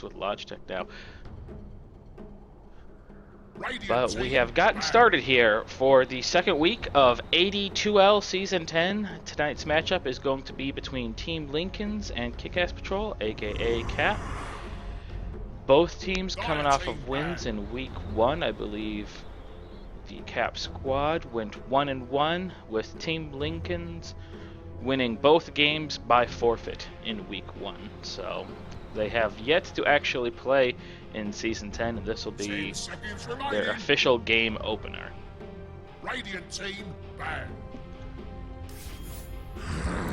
works with Logitech now. But we have gotten started here for the second week of AD2L Season 10. Tonight's matchup is going to be between Team Linkens and Kick-Ass Patrol, aka KAP. Both teams coming off of wins in Week 1. I believe the KAP squad went 1-1, with Team Linkens winning both games by forfeit in Week 1. So they have yet to actually play in Season 10, and this will be their official game opener. Radiant team, bang.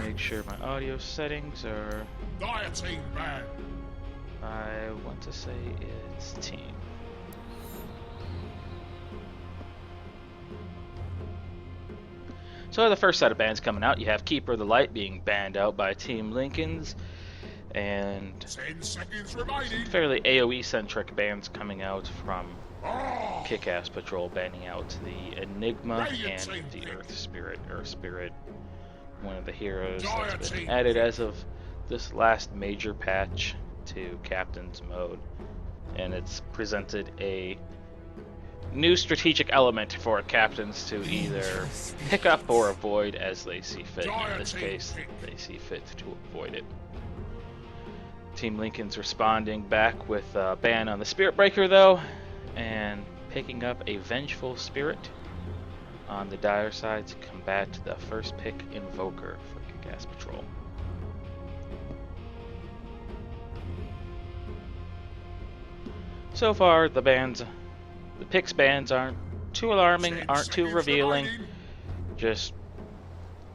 Make sure my audio settings are... Dire team, bang. I want to say it's team. So the first set of bans coming out, you have Keeper of the Light being banned out by Team Linkens, and 10 seconds remaining. Fairly AoE-centric bans coming out from Kick-Ass Patrol, banning out the Enigma and the Earth Spirit. Earth Spirit, one of the heroes that's been added as of this last major patch to Captain's Mode, and it's presented a new strategic element for captains to either pick up or avoid as they see fit. In this case, they see fit to avoid it. Team Linkens responding back with a ban on the Spirit Breaker though, and picking up a Vengeful Spirit on the dire side to combat the first pick Invoker for Kick-Ass Patrol. So far, the picks bans aren't too alarming, aren't too revealing. Just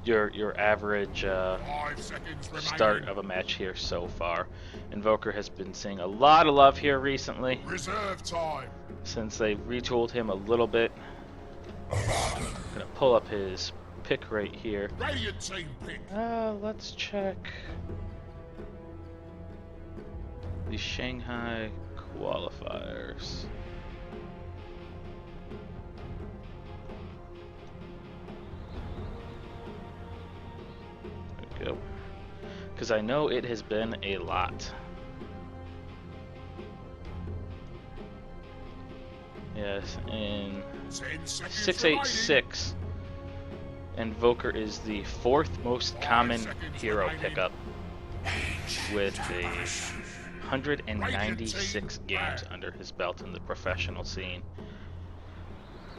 your average start of a match here so far. Invoker has been seeing a lot of love here recently. Reserve time. Since they retooled him a little bit. I'm gonna pull up his pick right here. Radiant team pick. Let's check the Shanghai qualifiers. There we go. Because I know it has been a lot. Yes, in 686, Invoker is the fourth most common hero pickup, with the 196 games under his belt in the professional scene.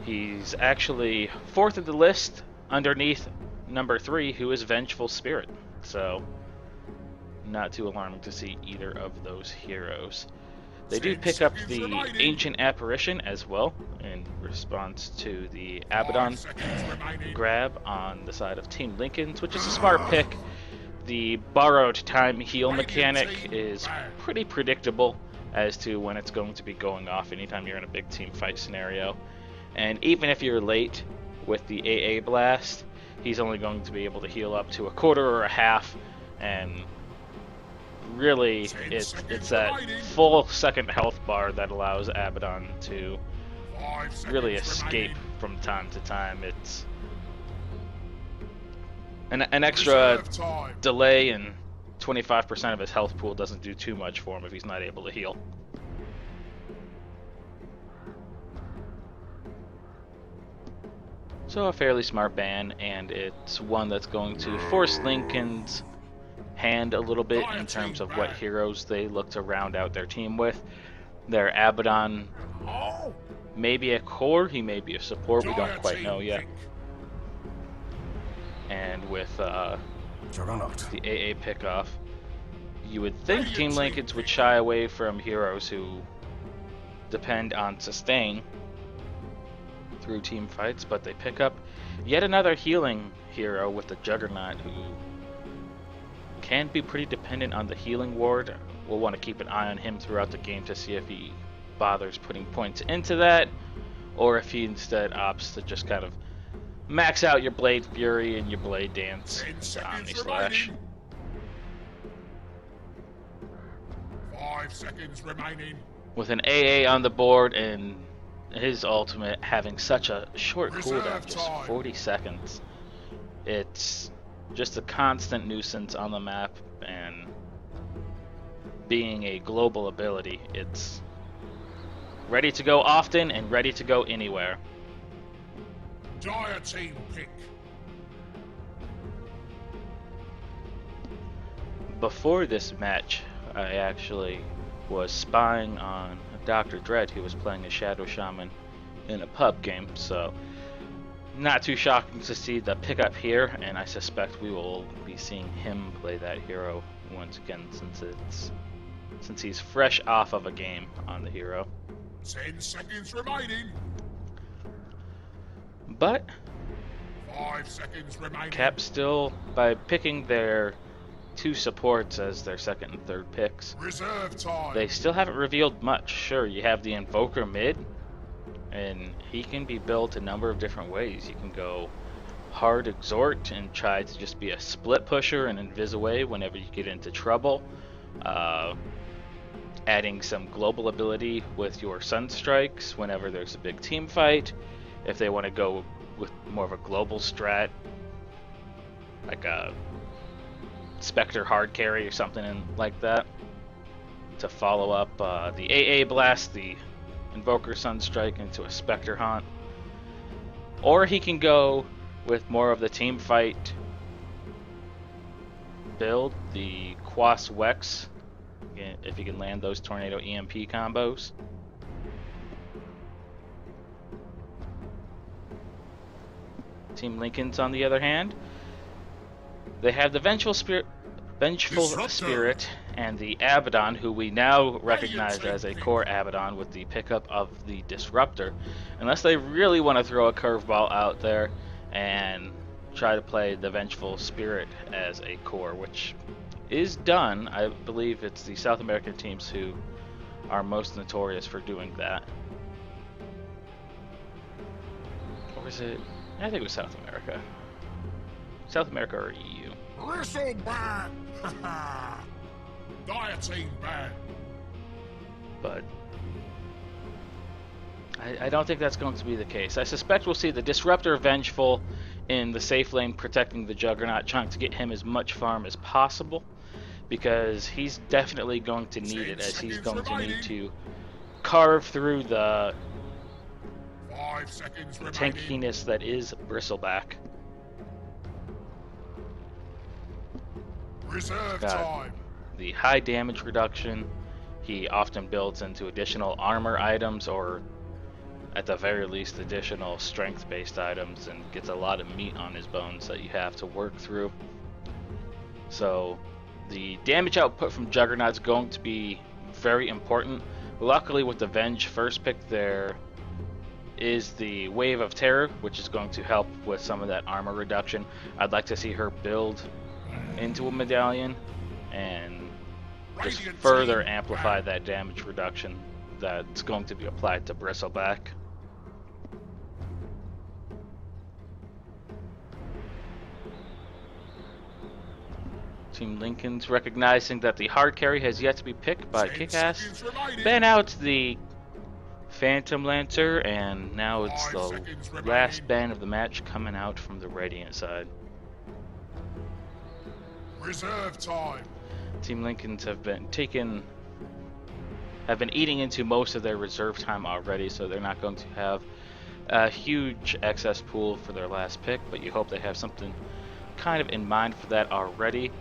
He's actually fourth in the list underneath number 3, who is Vengeful Spirit. So, not too alarming to see either of those heroes. They do pick up the Ancient Apparition as well, in response to the Abaddon grab on the side of Team Linkens, which is a smart pick. The borrowed time heal mechanic is pretty predictable as to when it's going to be going off anytime you're in a big team fight scenario. And even if you're late with the AA blast, he's only going to be able to heal up to a quarter or a half, and really it's that full second health bar that allows Abaddon to really escape from time to time. It's an extra delay, and 25% of his health pool doesn't do too much for him if he's not able to heal. So a fairly smart ban, and it's one that's going to force Linken's hand a little bit in terms of what heroes they look to round out their team with. Their Abaddon may be a core, he may be a support, we don't quite know yet. And with the AA pickoff, you would think Team Linkens would shy away from heroes who depend on sustain through team fights, but they pick up yet another healing hero with the Juggernaut, who can be pretty dependent on the healing ward. We'll want to keep an eye on him throughout the game to see if he bothers putting points into that, or if he instead opts to just kind of max out your Blade Fury and your Blade Dance into Omni Slash. 5 seconds remaining. With an AA on the board and his ultimate having such a short cooldown, just 40 seconds, it's just a constant nuisance on the map, and being a global ability. It's ready to go often and ready to go anywhere. Dire team pick. Before this match, I actually was spying on Dr. Dread, who was playing a Shadow Shaman in a pub game, so not too shocking to see the pickup here, and I suspect we will be seeing him play that hero once again, since he's fresh off of a game on the hero. 10 seconds remaining. But 5 seconds remaining. KAP still, by picking their 2 supports as their second and third picks, Reserve time. they still haven't revealed much. Sure, you have the Invoker mid, and he can be built a number of different ways. You can go hard exhort and try to just be a split pusher and invis away whenever you get into trouble. Adding some global ability with your Sunstrikes whenever there's a big team fight. If they want to go with more of a global strat, like a Spectre hard carry or something like that, to follow up the AA blast, the Invoker Sunstrike into a Spectre haunt. Or he can go with more of the team fight build, the Quas Wex, if you can land those Tornado EMP combos. Team Linkens, on the other hand, they have the Vengeful Spirit and the Abaddon, who we now recognize as a core Abaddon with the pickup of the Disruptor, unless they really want to throw a curveball out there and try to play the Vengeful Spirit as a core, which is done. I believe it's the South American teams who are most notorious for doing that. Or is it? I think it was South America. South America or EU. Bristleback. Dire team ban. But I don't think that's going to be the case. I suspect we'll see the Disruptor Vengeful in the safe lane protecting the Juggernaut, trying to get him as much farm as possible, because he's definitely going to need it, as he's going to need to carve through the 5 seconds remaining. tankiness that is Bristleback. Reserve Got time. the high damage reduction. He often builds into additional armor items, or at the very least additional strength based items, and gets a lot of meat on his bones that you have to work through. So the damage output from Juggernaut is going to be very important. Luckily, with the Venge first pick, there is the Wave of Terror, which is going to help with some of that armor reduction. I'd like to see her build into a medallion and just further amplify that damage reduction that's going to be applied to Bristleback. Team Linkens, recognizing that the hard carry has yet to be picked by Kickass, ban out the Phantom Lancer, and now it's the last ban of the match coming out from the Radiant side. Reserve time. Team Linkens have been eating into most of their reserve time already, so they're not going to have a huge excess pool for their last pick, but you hope they have something kind of in mind for that already.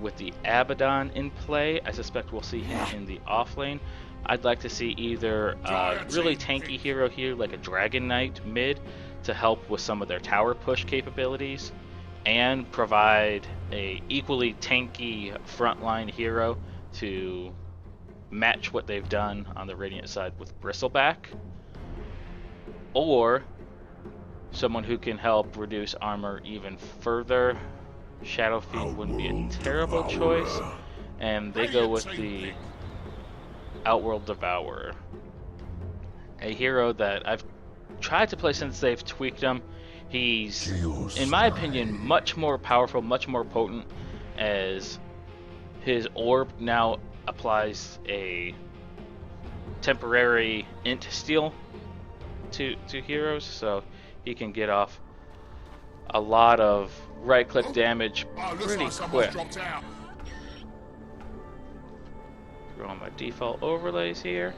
With the Abaddon in play, I suspect we'll see him in the off lane. I'd like to see either a really tanky hero here, like a Dragon Knight mid, to help with some of their tower push capabilities, and provide a equally tanky frontline hero to match what they've done on the Radiant side with Bristleback, or someone who can help reduce armor even further. Shadowfiend wouldn't be a terrible choice, and they go with the Outworld Devourer, a hero that I've tried to play since they've tweaked him. He's, in my opinion, much more powerful, much more potent, as his orb now applies a temporary int steal to heroes, so he can get off a lot of right-click damage pretty quick. throw on my default overlays here.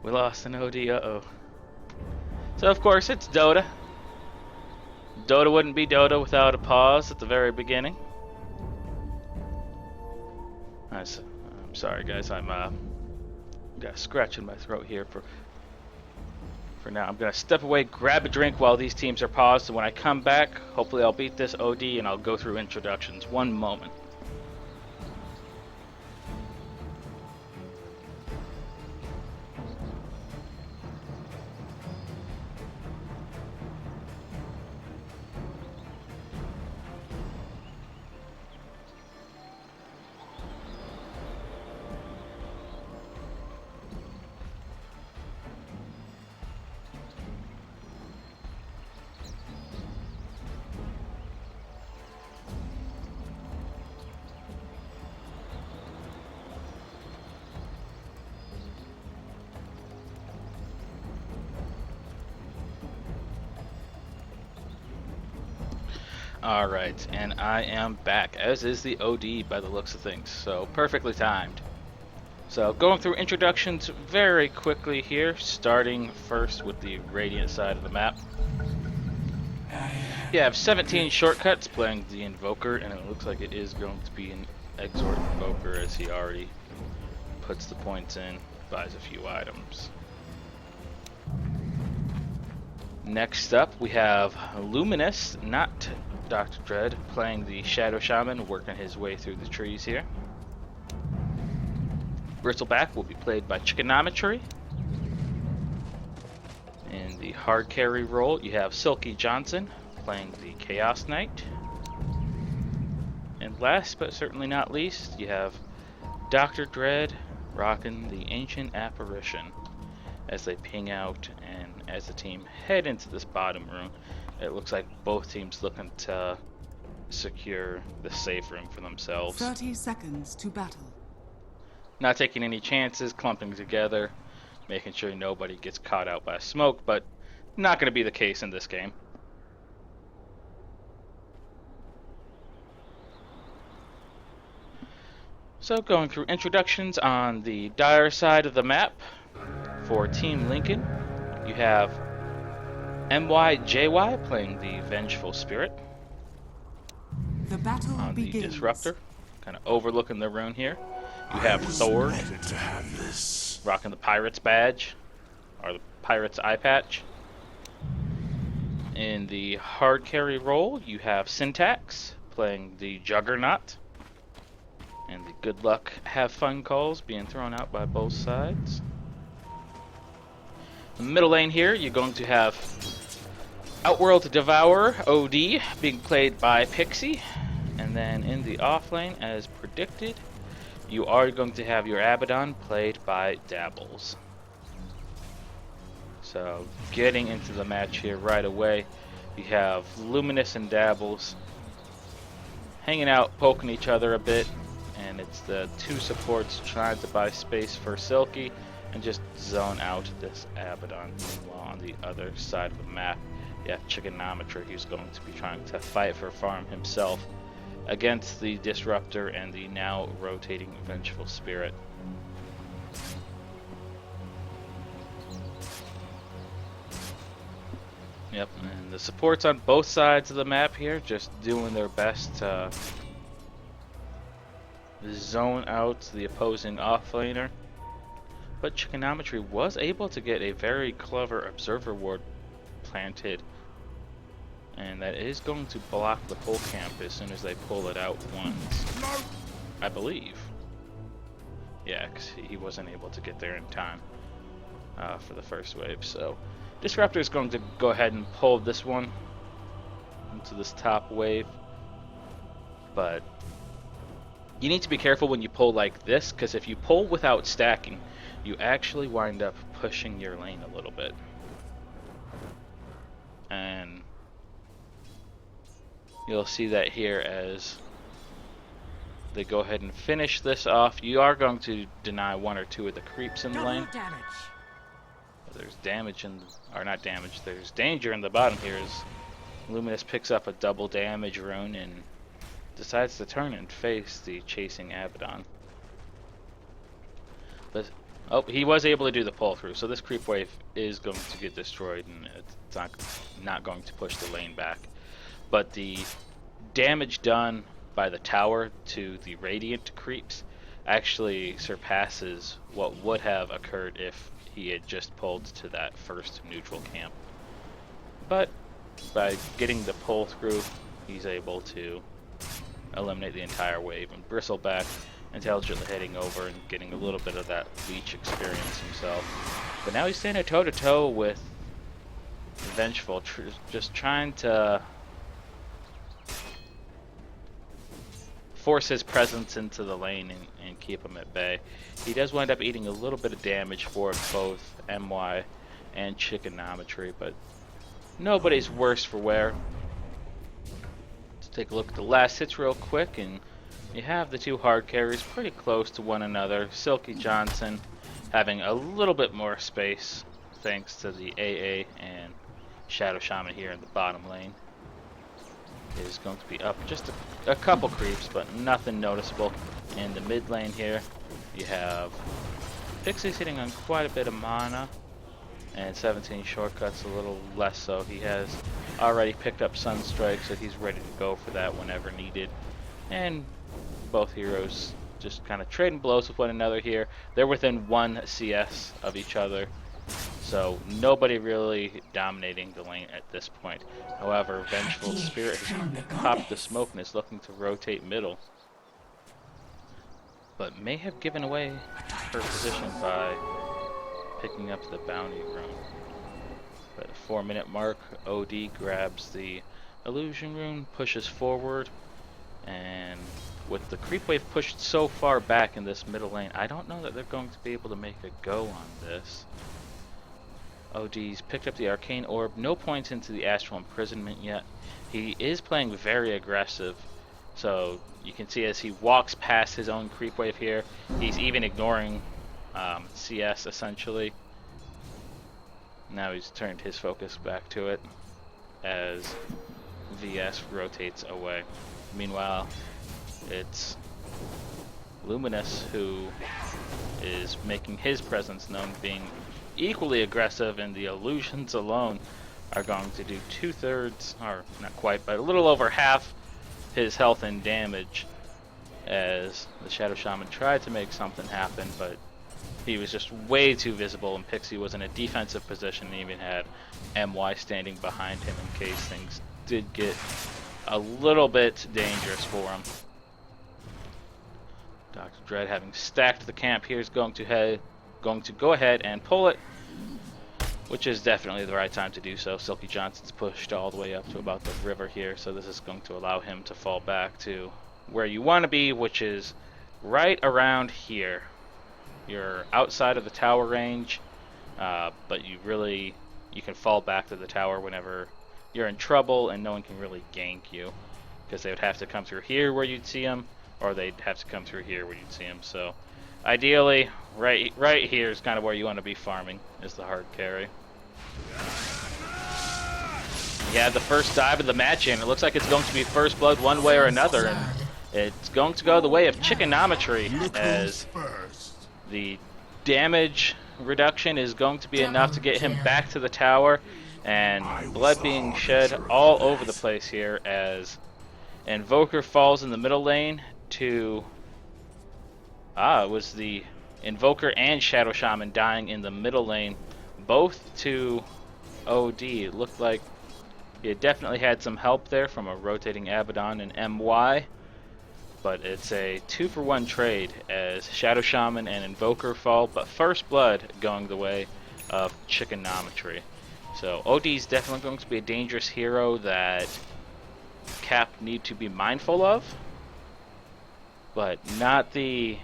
We lost an OD, uh-oh. So of course it's Dota. Dota wouldn't be Dota without a pause at the very beginning. I'm sorry guys, I'm got a scratch in my throat here for now. I'm gonna step away, grab a drink while these teams are paused, and when I come back, hopefully I'll beat this OD and I'll go through introductions. One moment. Alright, and I am back, as is the OD by the looks of things, so perfectly timed. So going through introductions very quickly here, starting first with the Radiant side of the map. You have 17 shortcuts playing the Invoker, and it looks like it is going to be an Exort Invoker as he already puts the points in, buys a few items. Next up we have Luminous, not Dr. Dread, playing the Shadow Shaman, working his way through the trees here. Bristleback will be played by Trigonometry. In the hard carry role, you have Silky Johnson playing the Chaos Knight. And last but certainly not least, you have Dr. Dread rocking the Ancient Apparition as they ping out and as the team head into this bottom room. It looks like both teams looking to secure the safe room for themselves. 30 seconds to battle. Not taking any chances, clumping together, making sure nobody gets caught out by smoke, but not going to be the case in this game. So going through introductions on the Dire side of the map, for Team Linken, you have MYJY playing the Vengeful Spirit. The battle on begins. The Disruptor, kind of overlooking the rune here. You have Thor rocking the Pirate's badge, or the Pirate's eye patch. In the hard carry role, you have Syntax playing the Juggernaut. And the good luck, have fun calls being thrown out by both sides. In the middle lane here, you're going to have Outworld Devourer, OD, being played by Pixie. And then in the off lane, as predicted, you are going to have your Abaddon played by Dabbles. So, getting into the match here right away, you have Luminous and Dabbles hanging out, poking each other a bit. And it's the two supports trying to buy space for Silky and just zone out this Abaddon. Meanwhile, on the other side of the map, you have Trigonometry, who's going to be trying to fight for farm himself against the Disruptor and the now rotating Vengeful Spirit. Yep, and the supports on both sides of the map here just doing their best to zone out the opposing offlaner. But Trigonometry was able to get a very clever Observer Ward planted, and that is going to block the pull camp as soon as they pull it out once, I believe. Yeah, because he wasn't able to get there in time for the first wave. So Disruptor is going to go ahead and pull this one into this top wave, but you need to be careful when you pull like this, because if you pull without stacking, you actually wind up pushing your lane a little bit. And you'll see that here as they go ahead and finish this off. You are going to deny one or two of the creeps in the lane. there's damage in, or not damage, there's danger in the bottom here as Luminous picks up a double damage rune and decides to turn and face the chasing Abaddon. But, oh, he was able to do the pull through, so this creep wave is going to get destroyed and it's not going to push the lane back. But the damage done by the tower to the Radiant creeps actually surpasses what would have occurred if he had just pulled to that first neutral camp. But by getting the pull through, he's able to eliminate the entire wave and Bristleback intelligently heading over and getting a little bit of that leech experience himself. But now he's standing toe to toe with Vengeful, just trying to force his presence into the lane and keep him at bay. He does wind up eating a little bit of damage for both MY and Chickenometry, but nobody's worse for wear. Let's take a look at the last hits real quick, and you have the two hard carries pretty close to one another. Silky Johnson having a little bit more space thanks to the AA and Shadow Shaman here in the bottom lane. Is going to be up just a couple creeps, but nothing noticeable. In the mid lane here, you have Pixie sitting on quite a bit of mana, and 17 shortcuts a little less so. He has already picked up Sunstrike, so he's ready to go for that whenever needed. And both heroes just kind of trading blows with one another here. They're within 1 CS of each other, so nobody really dominating the lane at this point. However, Vengeful Spirit has popped the smoke and is looking to rotate middle, but may have given away her position by picking up the bounty rune. But at the 4-minute mark, OD grabs the illusion rune, pushes forward, and with the creep wave pushed so far back in this middle lane, I don't know that they're going to be able to make a go on this. OD's picked up the Arcane Orb, no points into the Astral Imprisonment yet. He is playing very aggressive, so you can see as he walks past his own creep wave here, he's even ignoring CS essentially. Now he's turned his focus back to it as VS rotates away. Meanwhile, it's Luminous who is making his presence known, being equally aggressive, and the illusions alone are going to do 2/3, or not quite, but a little over half his health and damage, as the Shadow Shaman tried to make something happen, but he was just way too visible, and Pixie was in a defensive position and even had MY standing behind him in case things did get a little bit dangerous for him. Dr. Dread, having stacked the camp here, is going to go ahead and pull it, which is definitely the right time to do so. Silky Johnson's pushed all the way up to about the river here, so this is going to allow him to fall back to where you want to be, which is right around here. You're outside of the tower range, but you can fall back to the tower whenever you're in trouble, and no one can really gank you, because they would have to come through here where you'd see them, or they'd have to come through here where you'd see them. So ideally, right here is kind of where you want to be farming, is the hard carry. Yeah, the first dive of the match, and it looks like it's going to be first blood one way or another, and it's going to go the way of Chickenometry, as the damage reduction is going to be enough to get him back to the tower, and blood being shed all over the place here as Invoker falls in the middle lane to... it was the Invoker and Shadow Shaman dying in the middle lane, both to OD. It looked like he had definitely had some help there from a rotating Abaddon and MY, but it's a 2-for-1 trade as Shadow Shaman and Invoker fall, but first blood going the way of Chickenometry. So OD's definitely going to be a dangerous hero that KAP need to be mindful of, but not the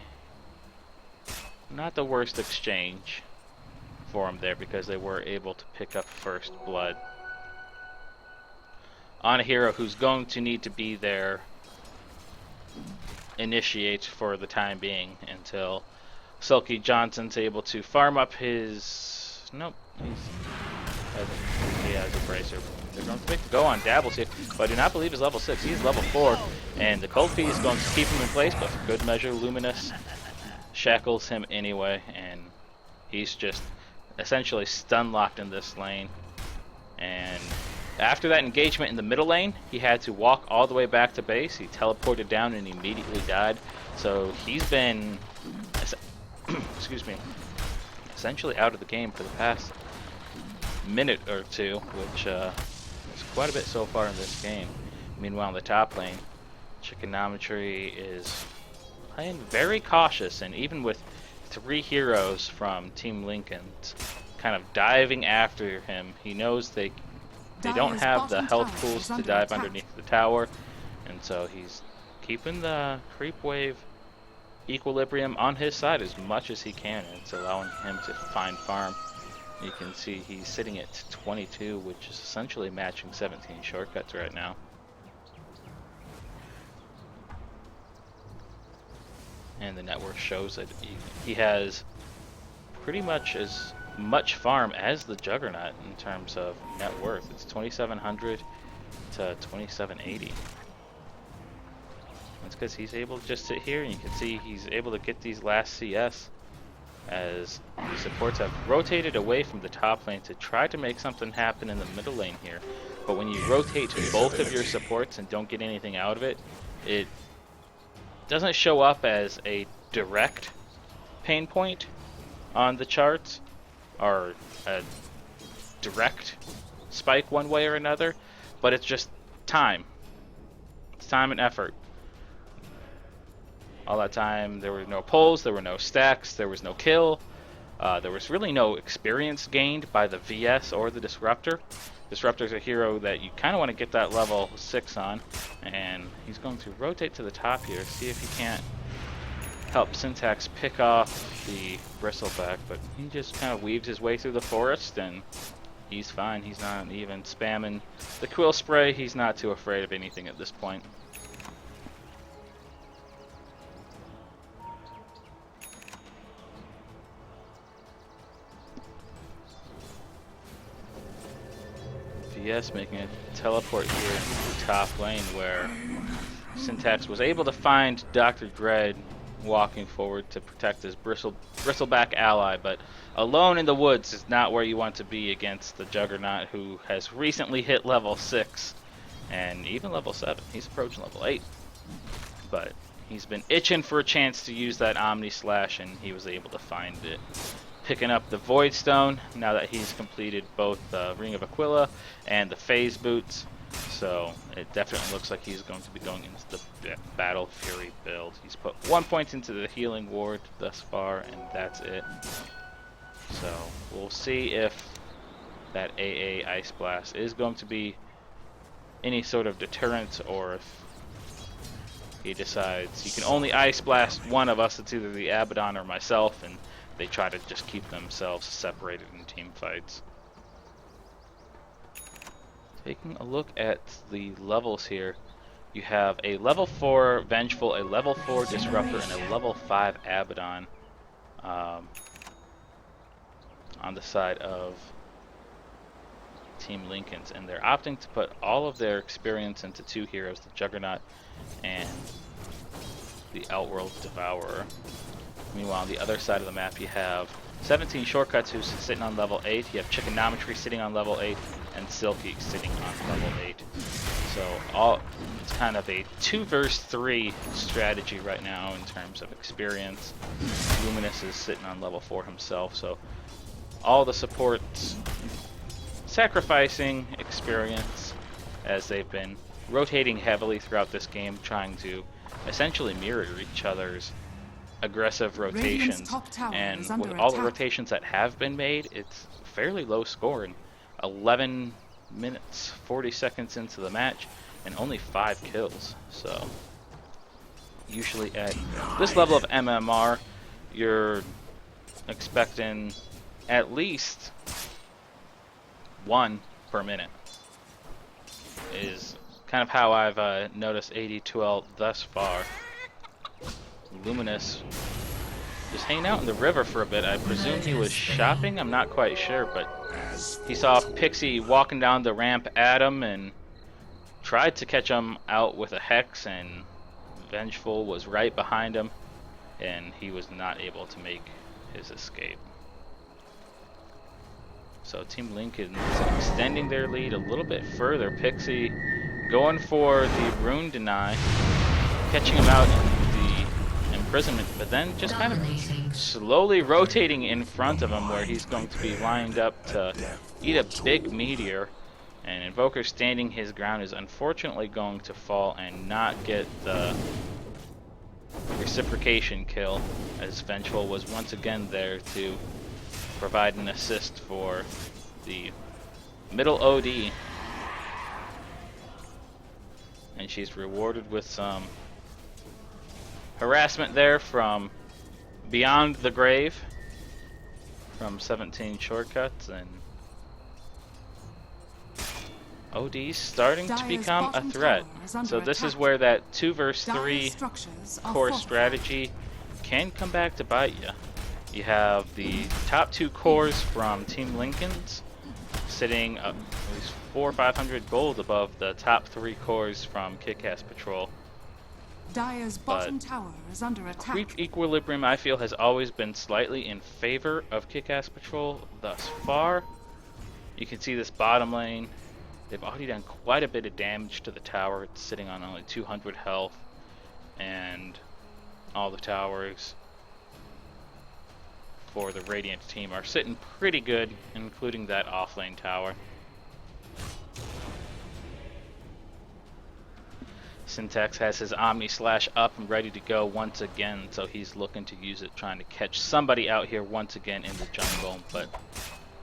worst exchange for him there, because they were able to pick up first blood on a hero who's going to need to be there initiate for the time being until Silky Johnson's able to farm up his Nope. He has a bracer. They're going to make the go on Dabbles here, but I do not believe he's level 6. He's level 4, and the Cold Pea is going to keep him in place, but for good measure, Luminous shackles him anyway, and he's just essentially stun locked in this lane. And after that engagement in the middle lane, he had to walk all the way back to base. He teleported down and immediately died. So he's been, excuse me, essentially out of the game for the past minute or two, which is quite a bit so far in this game. Meanwhile, in the top lane, Trigonometry is playing very cautious, and even with 3 heroes from Team Linkens kind of diving after him, he knows they don't have the health pools to dive underneath the tower, and so he's keeping the creep wave equilibrium on his side as much as he can, and it's allowing him to find farm. You can see he's sitting at 22, which is essentially matching 17 shortcuts right now. And the network shows that he has pretty much as much farm as the Juggernaut in terms of net worth. It's 2,700 to 2,780. That's because he's able to just sit here, and you can see he's able to get these last CS as the supports have rotated away from the top lane to try to make something happen in the middle lane here. But when you rotate both of your supports and don't get anything out of it, it doesn't show up as a direct pain point on the charts or a direct spike one way or another, but it's just time. It's time and effort. All that time, there were no pulls, there were no stacks, there was no kill. There was really no experience gained by the VS or the Disruptor. Disruptor's a hero that you kind of want to get that level 6 on, and he's going to rotate to the top here, see if he can't help Syntax pick off the Bristleback, but he just kind of weaves his way through the forest, and he's fine. He's not even spamming the Quill Spray. He's not too afraid of anything at this point. VS making a teleport here into the top lane where Syntax was able to find Dr. Dread walking forward to protect his Bristleback ally, but alone in the woods is not where you want to be against the Juggernaut, who has recently hit level 6 and even level 7. He's approaching level 8, but he's been itching for a chance to use that Omni Slash, and he was able to find it. Picking up the Void Stone now that he's completed both the Ring of Aquila and the Phase Boots. So it definitely looks like he's going to be going into the Battle Fury build. He's put 1 point into the Healing Ward thus far, and that's it. So we'll see if that AA Ice Blast is going to be any sort of deterrent, or if he decides he can only Ice Blast one of us. It's either the Abaddon or myself, and they try to just keep themselves separated in team fights. Taking a look at the levels here, you have a level 4 Vengeful, a level 4 Disruptor, and a level 5 Abaddon on the side of Team Linkens, and they're opting to put all of their experience into 2 heroes, the Juggernaut and the Outworld Devourer. Meanwhile, on the other side of the map, you have 17 Shortcuts, who's sitting on level 8. You have Trigonometry sitting on level 8, and Silky sitting on level 8. So it's kind of a 2 versus 3 strategy right now in terms of experience. Luminous is sitting on level 4 himself, so all the supports sacrificing experience as they've been rotating heavily throughout this game, trying to essentially mirror each other's aggressive rotations. And with all the rotations that have been made, it's fairly low scoring. 11 minutes 40 seconds into the match and only 5 kills. So usually at this level of MMR, you're expecting at least 1 per minute is kind of how I've noticed AD2L thus far. Luminous just hanging out in the river for a bit. I presume he was shopping. I'm not quite sure, but he saw Pixie walking down the ramp at him and tried to catch him out with a hex, and Vengeful was right behind him, and he was not able to make his escape. So Team Linkens extending their lead a little bit further. Pixie going for the rune deny, catching him out in the imprisonment, but then just kind of slowly rotating in front of him where he's going to be lined up to eat a big meteor. And Invoker standing his ground is unfortunately going to fall and not get the reciprocation kill, as Vengeful was once again there to provide an assist for the middle OD. And she's rewarded with some harassment there from Beyond the Grave from 17 Shortcuts, and OD's starting to become a threat. So this is where that 2 versus 3 core strategy can come back to bite you. You have the top 2 cores from Team Linkens sitting at least 400 or 500 gold above the top 3 cores from Kick-Ass Patrol. Dire's bottom tower is under attack. Creep equilibrium, I feel, has always been slightly in favor of Kick-Ass Patrol thus far. You can see this bottom lane. They've already done quite a bit of damage to the tower. It's sitting on only 200 health, and all the towers for the Radiant team are sitting pretty good, including that offlane tower. Syntax has his Omni Slash up and ready to go once again, so he's looking to use it, trying to catch somebody out here once again in the jungle, but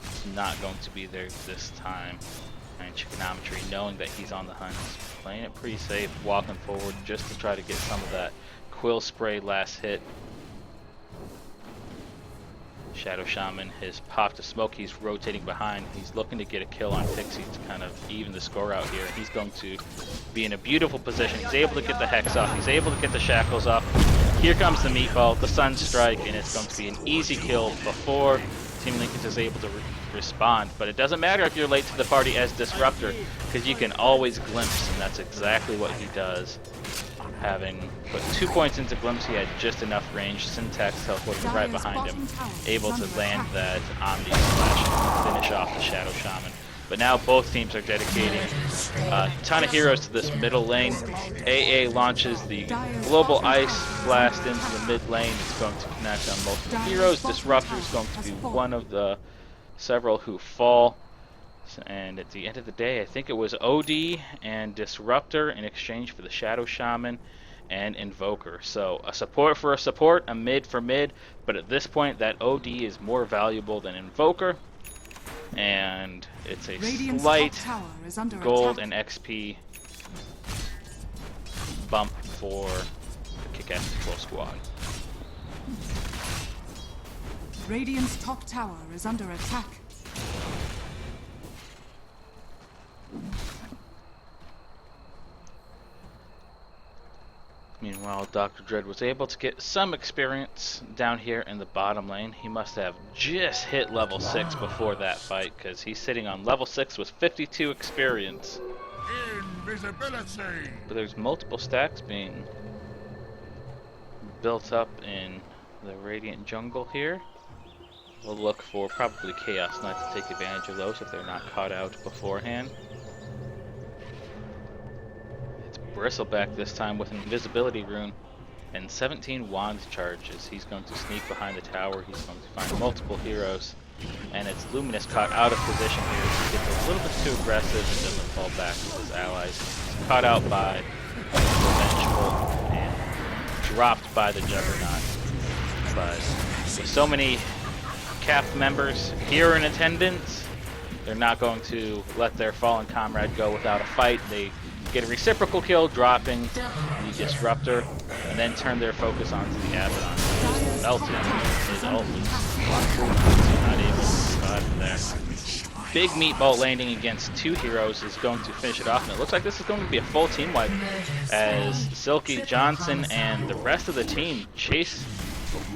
it's not going to be there this time. And Trigonometry, knowing that he's on the hunt, is playing it pretty safe, walking forward just to try to get some of that Quill Spray last hit. Shadow Shaman has popped a smoke. He's rotating behind. He's looking to get a kill on Pixie to kind of even the score out here. He's going to be in a beautiful position. He's able to get the Hex off. He's able to get the Shackles off. Here comes the Meatball, the Sunstrike, and it's going to be an easy kill before Team Linkens is able to respond. But it doesn't matter if you're late to the party as Disruptor, because you can always glimpse, and that's exactly what he does. Having put 2 points into Glimpse, he had just enough range. Syntax teleporting right behind him, able to land that Omni Slash and finish off the Shadow Shaman. But now both teams are dedicating a ton of heroes to this middle lane. AA launches the Global Ice Blast into the mid lane. It's going to connect on multiple heroes. Disruptor is going to be one of the several who fall. And at the end of the day, I think it was OD and Disruptor in exchange for the Shadow Shaman and Invoker. So a support for a support, a mid for mid, but at this point that OD is more valuable than Invoker. And it's a slight gold and XP bump for the Kick-Ass Patrol squad. Radiant's top tower is under attack. Meanwhile, Dr. Dread was able to get some experience down here in the bottom lane. He must have just hit level 6 before that fight, because he's sitting on level 6 with 52 experience. Invisibility. But there's multiple stacks being built up in the Radiant jungle here. We'll look for probably Chaos Knight to take advantage of those if they're not caught out beforehand. Bristleback this time with an invisibility rune and 17 wand charges. He's going to sneak behind the tower. He's going to find multiple heroes, and it's Luminous caught out of position here. He gets a little bit too aggressive and doesn't fall back with his allies. He's caught out by the Vengeful and dropped by the Juggernaut. But with so many KAP members here in attendance, they're not going to let their fallen comrade go without a fight. They get a reciprocal kill, dropping the Disruptor, and then turn their focus onto the Abaddon. Melted his ult was not able to survive there. Big Meatball landing against 2 heroes is going to finish it off, and it looks like this is going to be a full team wipe as Silky, Johnson, and the rest of the team chase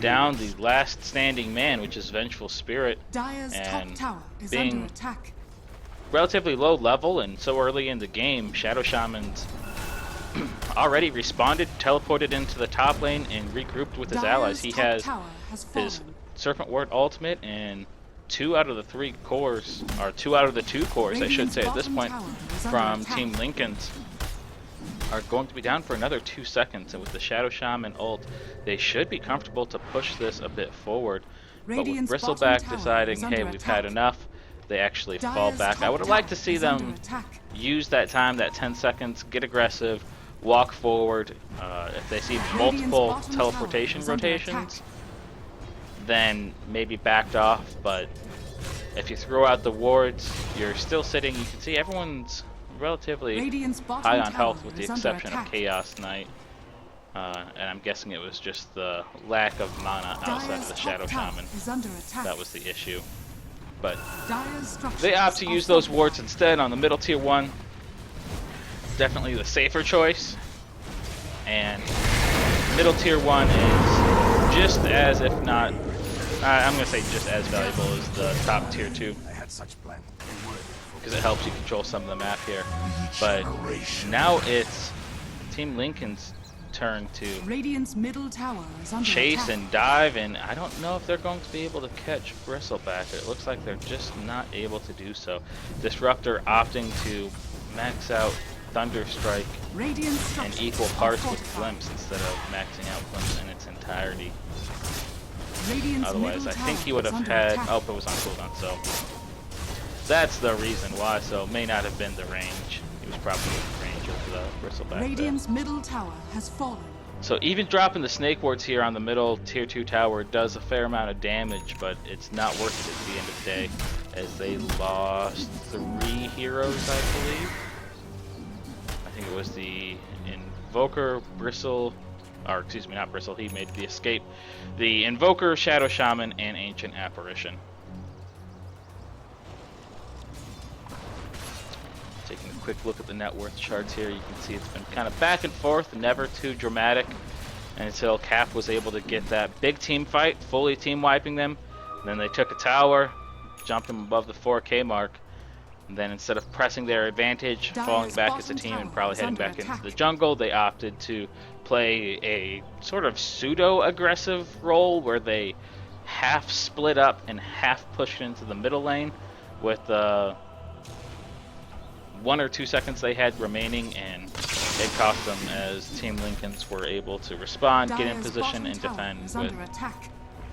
down the last standing man, which is Vengeful Spirit, Dire's top and tower is being under attack. relatively low level and so early in the game, Shadow Shaman's already responded, teleported into the top lane, and regrouped with his allies. He has his Serpent Ward ultimate, and 2 out of the 3 cores, or 2 out of the 2 cores, I should say at this point, from Team Linkens are going to be down for another 2 seconds. And with the Shadow Shaman ult, they should be comfortable to push this a bit forward. But with Bristleback deciding, hey, we've had enough, they actually fall back. I would have liked to see them use that time, that 10 seconds, get aggressive, walk forward. If they see multiple teleportation rotations, then maybe backed off. But if you throw out the wards, you're still sitting. You can see everyone's relatively high on health with the exception of Chaos Knight. And I'm guessing it was just the lack of mana outside of the Shadow Shaman. That was the issue. But they opt to use those wards instead on the middle tier 1. Definitely the safer choice. And middle tier 1 is just as, if not, I'm going to say just as valuable as the top tier 2. Because it helps you control some of the map here. But now it's Team Linken's turn to Radiant's middle tower is under chase attack. and dive, and I don't know if they're going to be able to catch Bristleback. It looks like they're just not able to do so. Disruptor opting to max out Thunderstrike in equal parts with Glimpse instead of maxing out Glimpse in its entirety. Otherwise, I think he would have had... Oh, it was on cooldown, so that's the reason why. So it may not have been the range. He was probably in the range of the Bristleback. Radiant's middle tower has fallen. So even dropping the Snake Wards here on the middle tier 2 tower does a fair amount of damage, but it's not worth it at the end of the day, as they lost 3 heroes, I believe. I think it was the Invoker, Bristle, or excuse me, not Bristle, he made the escape. The Invoker, Shadow Shaman, and Ancient Apparition. Taking a quick look at the net worth charts here, you can see it's been kind of back and forth, never too dramatic, until KAP was able to get that big team fight, fully team wiping them. And then they took a tower, jumped them above the 4K mark, and then instead of pressing their advantage, falling back as a team and probably heading back into the jungle, they opted to play a sort of pseudo-aggressive role where they half split up and half pushed into the middle lane with 1 or 2 seconds they had remaining, and it cost them as Team Linkens were able to respond, get in position, and defend with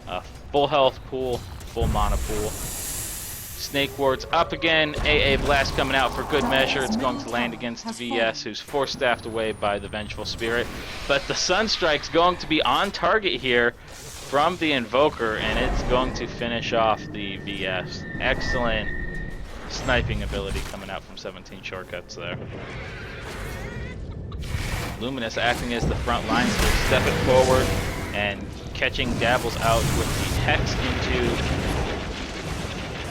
a full health pool, full mana pool. Snake Wards up again, AA Blast coming out for good measure. It's going to land against VS, who's force staffed away by the Vengeful Spirit. But the Sunstrike's going to be on target here from the Invoker, and it's going to finish off the VS. Excellent sniping ability coming out from 17 Shortcuts there. Luminous acting as the front line, so stepping forward and catching Dabbles out with the Hex into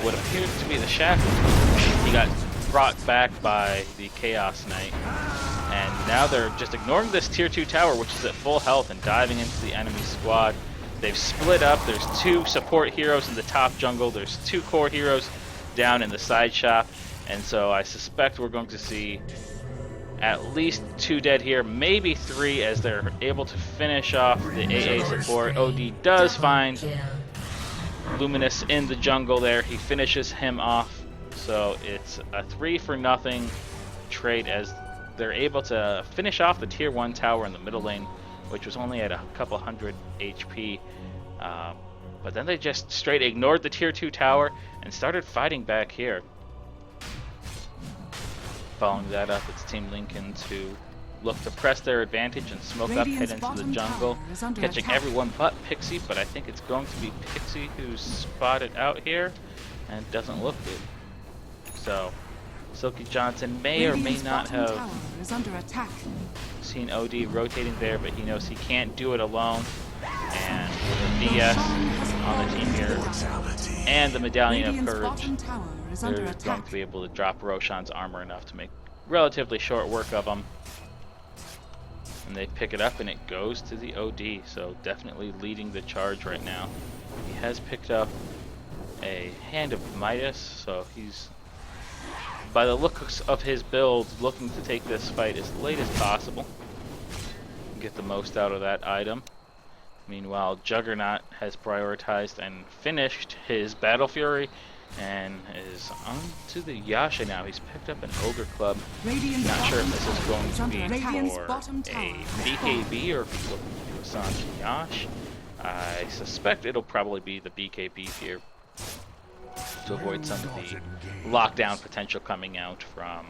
what appeared to be the Shackle. He got brought back by the Chaos Knight, and now they're just ignoring this tier 2 tower, which is at full health, and diving into the enemy squad. They've split up. There's 2 support heroes in the top jungle. There's 2 core heroes down in the side shop, and so I suspect we're going to see at least 2 dead here, maybe 3, as they're able to finish off the AA support. OD does find Luminous in the jungle there. He finishes him off, so it's a 3-for-0 trade as they're able to finish off the tier 1 tower in the middle lane, which was only at a couple hundred HP. But then they just straight ignored the tier 2 tower and started fighting back here. Following that up, it's Team Linkens who look to press their advantage and smoke up, head into the jungle, catching everyone but Pixie, but I think it's going to be Pixie who's spotted out here and doesn't look good. So Silky Johnson may or may not have seen OD rotating there, but he knows he can't do it alone. And with the DS on the team here and the Medallion of Courage, they're going to be able to drop Roshan's armor enough to make relatively short work of him. And they pick it up and it goes to the OD, so definitely leading the charge right now. He has picked up a Hand of Midas, so he's, by the looks of his build, looking to take this fight as late as possible. Get the most out of that item. Meanwhile, Juggernaut has prioritized and finished his Battle Fury and is on to the Yasha now. He's picked up an Ogre Club. Not sure if this is going to be for a BKB or if he's looking to assign Yash. I suspect it'll probably be the BKB here to avoid some of the lockdown potential coming out from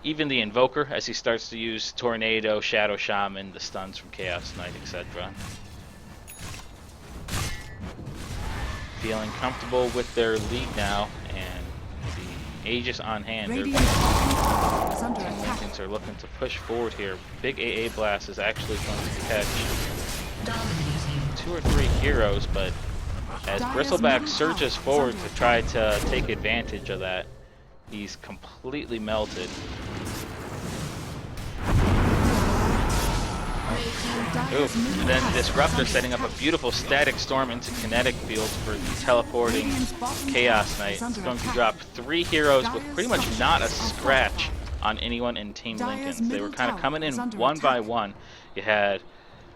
even the Invoker as he starts to use Tornado, Shadow Shaman, the stuns from Chaos Knight, etc. Feeling comfortable with their lead now, and the Aegis on hand. Linkens are looking to push forward here. Big AA Blast is actually going to catch 2 or 3 heroes, but as Bristleback surges forward to try to take advantage of that, he's completely melted. Oof. And then Disruptor setting up a beautiful static storm into kinetic fields for the teleporting Chaos Knight. It's going to drop 3 heroes with pretty much not a scratch on anyone in Team Linkens. They were kind of coming in one by one. You had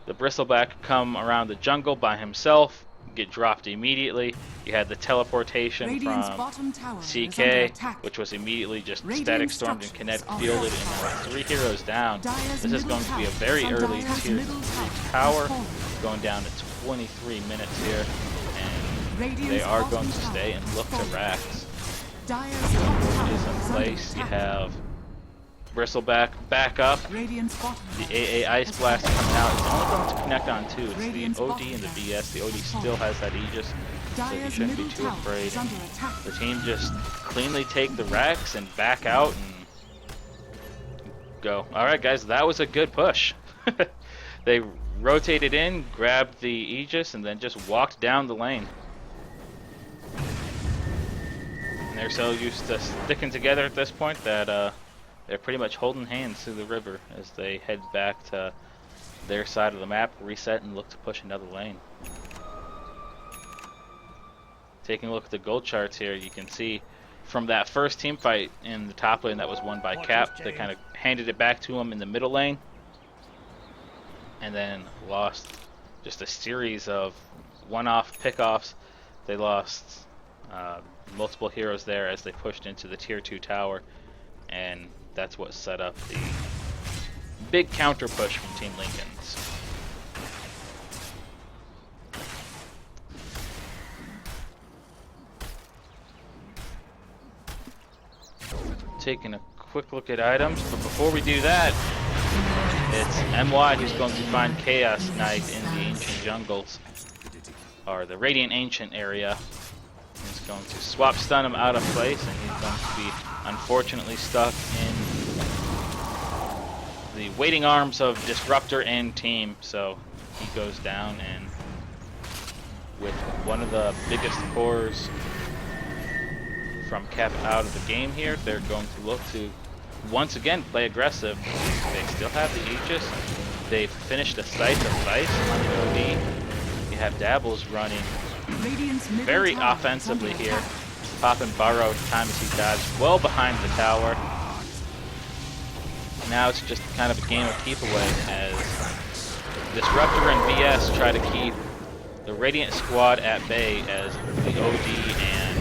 the Bristleback come around the jungle by himself, get dropped immediately. You had the teleportation from CK, which was immediately just static stormed and kinetic fielded, and 3 heroes down. This is going to be a very early tier 3 tower, going down to 23 minutes here, and they are going to stay and look to racks. Is in place. You have Bristleback back up. The AA Ice Blast coming out. It's only going to connect on 2. It's the OD and the BS. The OD still has that Aegis, so you shouldn't be too afraid. The team just cleanly take the racks and back out and go. Alright guys, that was a good push. They rotated in, grabbed the Aegis, and then just walked down the lane. And they're so used to sticking together at this point that they're pretty much holding hands through the river as they head back to their side of the map, reset, and look to push another lane. Taking a look at the gold charts here, you can see from that first team fight in the top lane that was won by KAP, they kind of handed it back to him in the middle lane, and then lost just a series of one-off pick-offs. They lost multiple heroes there as they pushed into the tier 2 tower, and that's what set up the big counter push from Team Linkens. Taking a quick look at items, but before we do that, it's MY who's going to find Chaos Knight in the Ancient Jungles, or the Radiant Ancient area. He's going to swap stun him out of place, and he's going to be unfortunately stuck in the waiting arms of Disruptor and team, so he goes down, and with one of the biggest cores from KAP out of the game here, they're going to look to once again play aggressive. They still have the Aegis. They've finished a Scythe of Ice on the OD. You have Dabbles running very offensively here, popping Burrow time as he dives well behind the tower. Now it's just kind of a game of keep away as Disruptor and BS try to keep the Radiant squad at bay as the OD and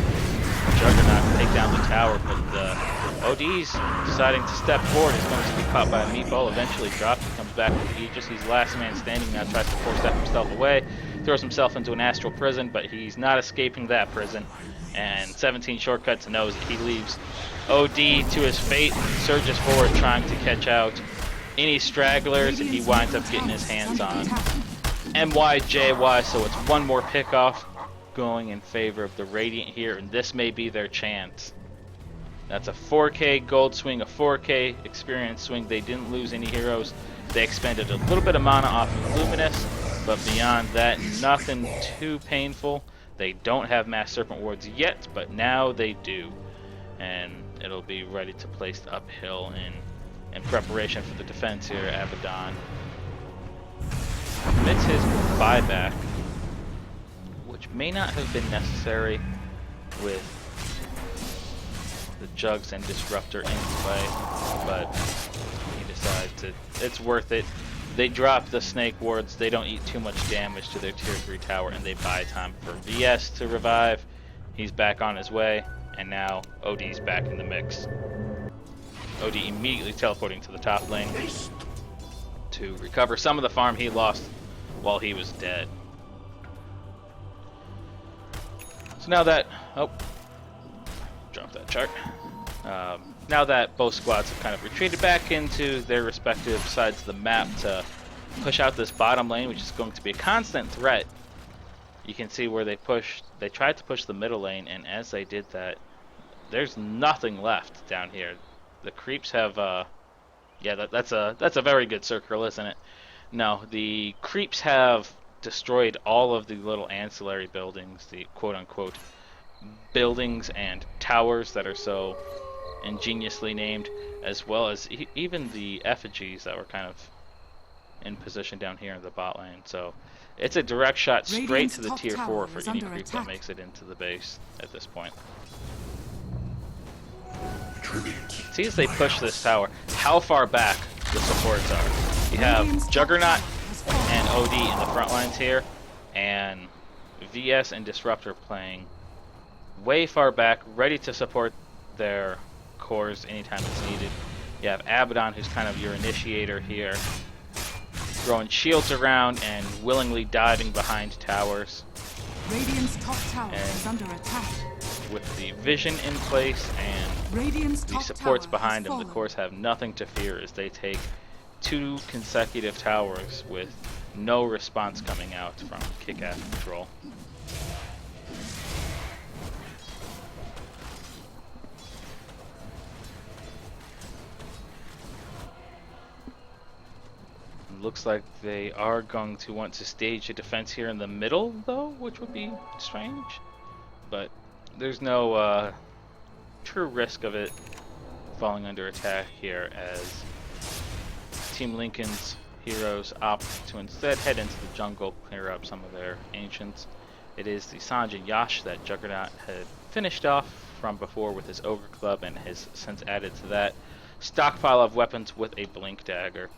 Juggernaut take down the tower, but the OD's deciding to step forward. Is going to be caught by a meatball, eventually dropped, comes back with the Aegis. He's last man standing now, tries to force that himself away, throws himself into an astral prison, but he's not escaping that prison, and 17 shortcuts knows that he leaves OD to his fate, surges forward trying to catch out any stragglers that he winds up getting his hands on. MYJY, so it's one more pickoff going in favor of the Radiant here, and this may be their chance. That's a 4K gold swing, a 4K experience swing. They didn't lose any heroes. They expended a little bit of mana off of Luminous, but beyond that, nothing too painful. They don't have Mass Serpent Wards yet, but now they do. And it'll be ready to place uphill in in preparation for the defense here. Abaddon commits his buyback, which may not have been necessary with the Jugs and Disruptor in play, but he decides it's worth it. They drop the Snake Wards, they don't eat too much damage to their tier 3 tower, and they buy time for VS to revive. He's back on his way, and now OD's back in the mix. OD immediately teleporting to the top lane to recover some of the farm he lost while he was dead. So now that, drop that chart. Now that both squads have kind of retreated back into their respective sides of the map to push out this bottom lane, which is going to be a constant threat. You can see where they tried to push the middle lane, and as they did that, there's nothing left down here. The creeps have, yeah, that's a very good circle, isn't it? No, the creeps have destroyed all of the little ancillary buildings, the quote-unquote buildings and towers that are so ingeniously named, as well as even the effigies that were kind of in position down here in the bot lane. So it's a direct shot straight to the tier 4 for any creep that makes it into the base at this point. See, as they push this tower, how far back the supports are. You have Juggernaut and OD in the front lines here, and VS and Disruptor playing way far back, ready to support their cores anytime it's needed. You have Abaddon, who's kind of your initiator here, throwing shields around and willingly diving behind towers. Radiant's top tower is under attack. With the vision in place and the supports behind them, the cores have nothing to fear as they take 2 consecutive towers with no response coming out from KAP control. Looks like they are going to want to stage a defense here in the middle, though, which would be strange. But there's no true risk of it falling under attack here, as Team Linkens heroes opt to instead head into the jungle, clear up some of their ancients. It is the Sanjin Yash that Juggernaut had finished off from before with his Ogre Club, and has since added to that stockpile of weapons with a Blink Dagger.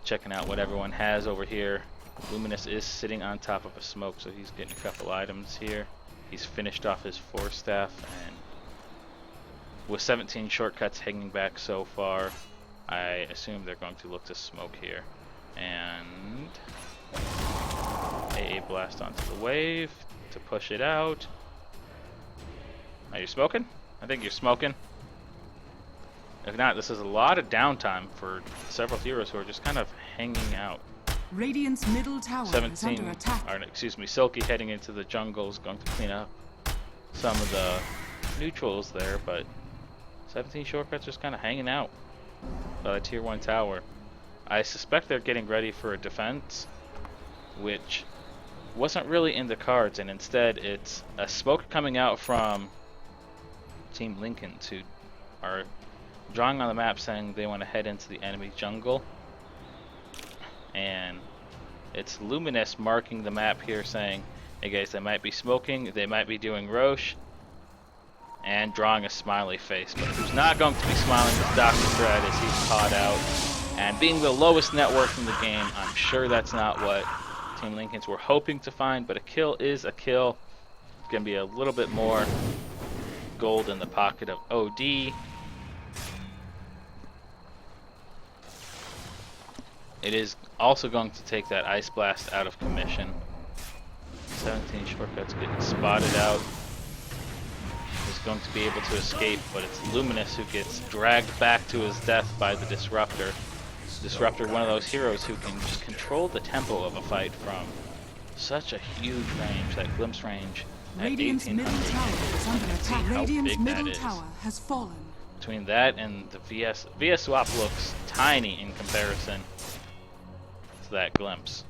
Checking out what everyone has over here. Luminous is sitting on top of a smoke, so he's getting a couple items here. He's finished off his Force Staff, and with 17 shortcuts hanging back so far, I assume they're going to look to smoke here. And AA blast onto the wave to push it out. Are you smoking? I think you're smoking. If not, this is a lot of downtime for several heroes who are just kind of hanging out. Radiant's middle tower is under attack. Or excuse me, Silky heading into the jungle is going to clean up some of the neutrals there, but 17 shortcuts just kind of hanging out by the tier 1 tower. I suspect they're getting ready for a defense, which wasn't really in the cards, and instead it's a smoke coming out from Team Linkens, who are drawing on the map saying they want to head into the enemy jungle. And it's Luminous marking the map here saying, hey guys, they might be smoking, they might be doing Roche, and drawing a smiley face. But who's not going to be smiling is Dr. Dread as he's caught out. And being the lowest net worth in the game, I'm sure that's not what Team Linkens were hoping to find, but a kill is a kill. It's going to be a little bit more gold in the pocket of OD. It is also going to take that Ice Blast out of commission. 17 shortcuts getting spotted out. He's going to be able to escape, but it's Luminous who gets dragged back to his death by the Disruptor. Disruptor, one of those heroes who can just control the tempo of a fight from such a huge range, that glimpse range at 1800. Radiant's middle tower has fallen. Between that and the VS swap looks tiny in comparison to that glimpse.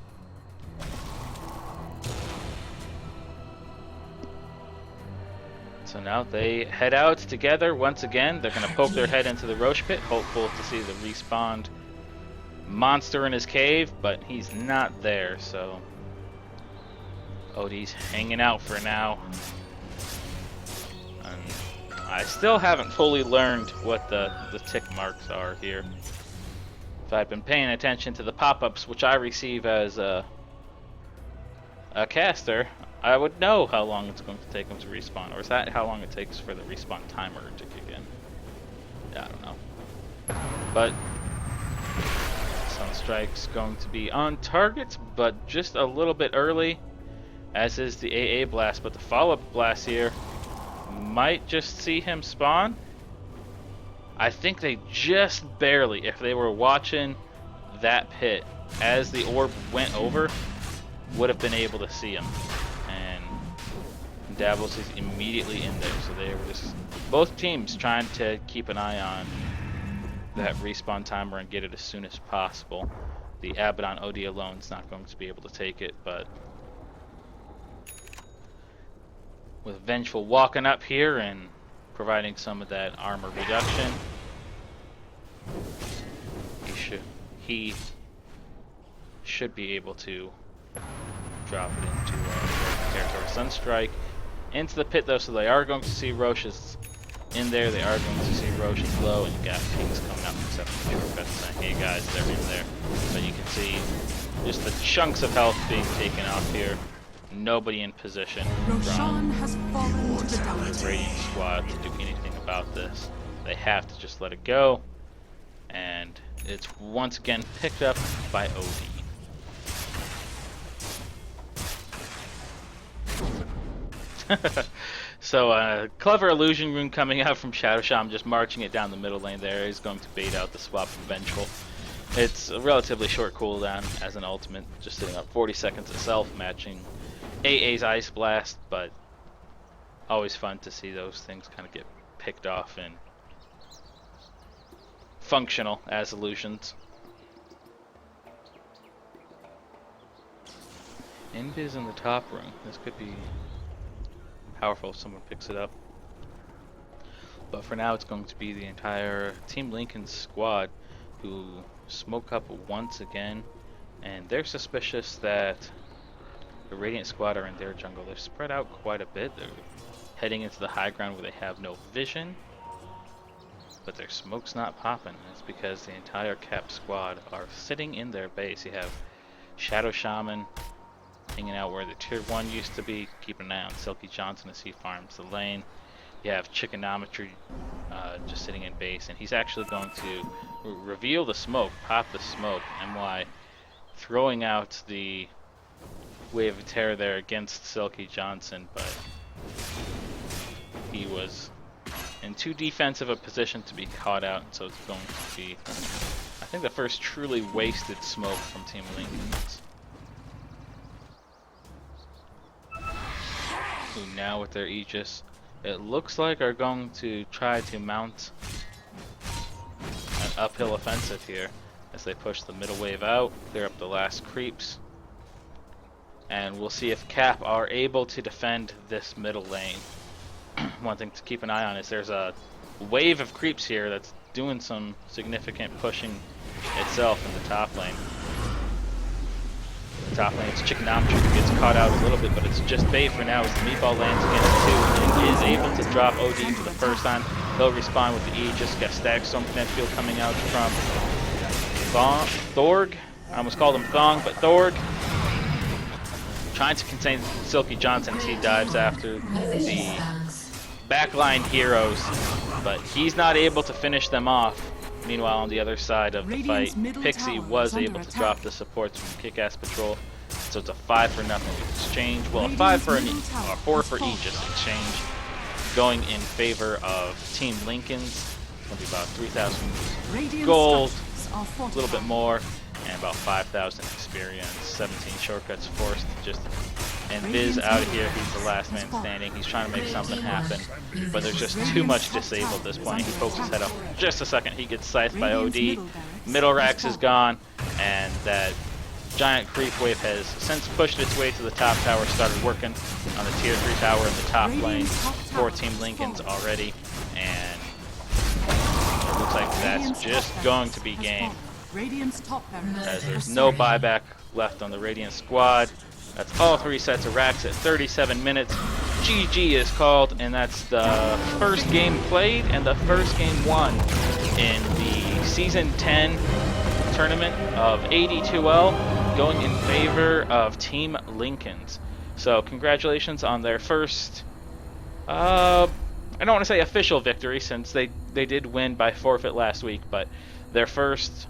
So now they head out together once again. They're going to poke their head into the Roche pit, hopeful to see the respawned monster in his cave, but he's not there, so Odie's hanging out for now. And I still haven't fully learned what the tick marks are here. If I'd been paying attention to the pop-ups, which I receive as a caster, I would know how long it's going to take them to respawn. Or is that how long it takes for the respawn timer to kick in? Yeah, I don't know. But Sunstrike's going to be on target, but just a little bit early, as is the AA blast. But the follow-up blast here might just see him spawn. I think they just barely, if they were watching that pit as the orb went over, would have been able to see him. And Davos is immediately in there, so they were just both teams trying to keep an eye on that respawn timer and get it as soon as possible. The Abaddon OD alone is not going to be able to take it, but with Vengeful walking up here and providing some of that armor reduction, he should be able to drop it into territory. Sunstrike into the pit though, so they are going to see Roche's in there. They are going to see Roche's low, and you got Kings coming up from 7 saying, hey guys, they're in there. But you can see just the chunks of health being taken off here. Nobody in position Roshan has fallen to the the downward. Radiant squad to do anything about this. They have to just let it go, and it's once again picked up by OD. So clever illusion rune coming out from Shadow Sham, just marching it down the middle lane there. He's going to bait out the swap from Vengeful. It's a relatively short cooldown as an ultimate, just sitting up 40 seconds itself, matching AA's Ice Blast, but always fun to see those things kind of get picked off and functional as illusions. Invis in the top room. This could be powerful if someone picks it up. But for now, it's going to be the entire Team Linkens squad who smoke up once again, and they're suspicious that the Radiant squad are in their jungle. They're spread out quite a bit. They're heading into the high ground where they have no vision, but their smoke's not popping. It's because the entire KAP squad are sitting in their base. You have Shadow Shaman hanging out where the tier 1 used to be, keeping an eye on Silky Johnson as he farms the lane. You have Chickonometry just sitting in base, and he's actually going to reveal the smoke, pop the smoke, MY, throwing out the Wave of Terror there against Silky Johnson, but he was in too defensive a position to be caught out, so it's going to be, I think, the first truly wasted smoke from Team Linkens. Who now with their Aegis, it looks like are going to try to mount an uphill offensive here as they push the middle wave out, clear up the last creeps, and we'll see if KAP are able to defend this middle lane. One thing to keep an eye on is there's a wave of creeps here that's doing some significant pushing itself in the top lane. Top lane, it's Chickonometry who gets caught out a little bit, but it's just bait for now as the meatball lands against 2 and is able to drop OD for the first time. He'll respawn with the Aegis. Got Static Storm Kinetic Field coming out from Thorg. I almost called him Thong, but Thorg. Trying to contain Silky Johnson as he dives after the backline heroes, but he's not able to finish them off. Meanwhile, on the other side of the fight, Pixie was able to drop the supports from Kick-Ass Patrol, so it's a 5-for-0 exchange. Well, a 4 for Aegis exchange, going in favor of Team Linkens. It's going to be about 3,000 gold, a little bit more, and about 5,000 experience. 17 shortcuts forced, just and Viz out of here. He's the last man standing. He's trying to make something happen, but there's just too much disable at this point. He pokes his head up just a second. He gets scythed by OD. Middle Rax is gone, and that giant creep wave has since pushed its way to the top tower, started working on the tier 3 tower in the top lane for Team Linkens already, and it looks like that's just going to be game, as there's no buyback left on the Radiant squad. That's all 3 sets of racks at 37 minutes. GG is called, and that's the first game played and the first game won in the Season 10 tournament of AD2L, going in favor of Team Linkens. So congratulations on their first, I don't want to say official victory, since they did win by forfeit last week, but their first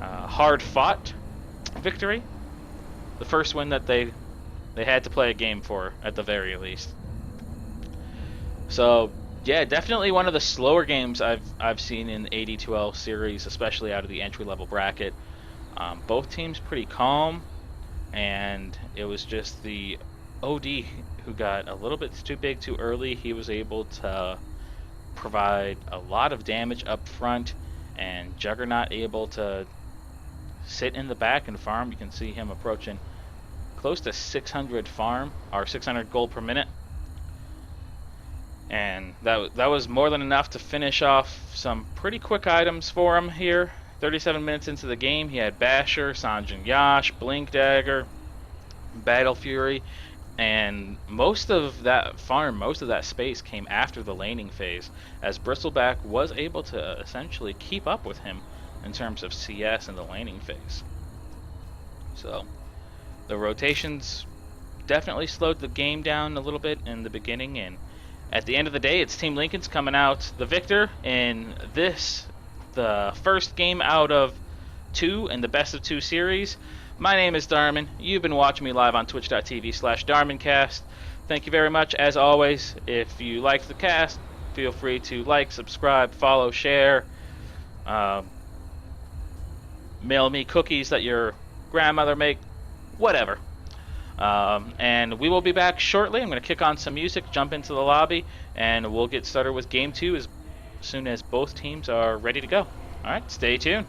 hard-fought victory. The first win that they had to play a game for, at the very least. So yeah, definitely one of the slower games I've seen in the AD2L series, especially out of the entry-level bracket. Both teams pretty calm, and it was just the OD who got a little bit too big too early. He was able to provide a lot of damage up front, and Juggernaut able to sit in the back and farm. You can see him approaching close to 600 farm, or 600 gold per minute. And that was more than enough to finish off some pretty quick items for him here. 37 minutes into the game, he had Basher, Sanjin Yash, Blink Dagger, Battle Fury, and most of that farm, most of that space came after the laning phase, as Bristleback was able to essentially keep up with him in terms of CS in the laning phase. So the rotations definitely slowed the game down a little bit in the beginning, and at the end of the day, it's Team Linkens coming out the victor in this, the first game out of 2 in the best of 2 series. My name is Darmin. You've been watching me live on twitch.tv/DarminCast. Thank you very much. As always, if you like the cast, feel free to like, subscribe, follow, share. Mail me cookies that your grandmother make, whatever. And we will be back shortly. I'm going to kick on some music, jump into the lobby, and we'll get started with Game 2 as soon as both teams are ready to go. Alright, stay tuned.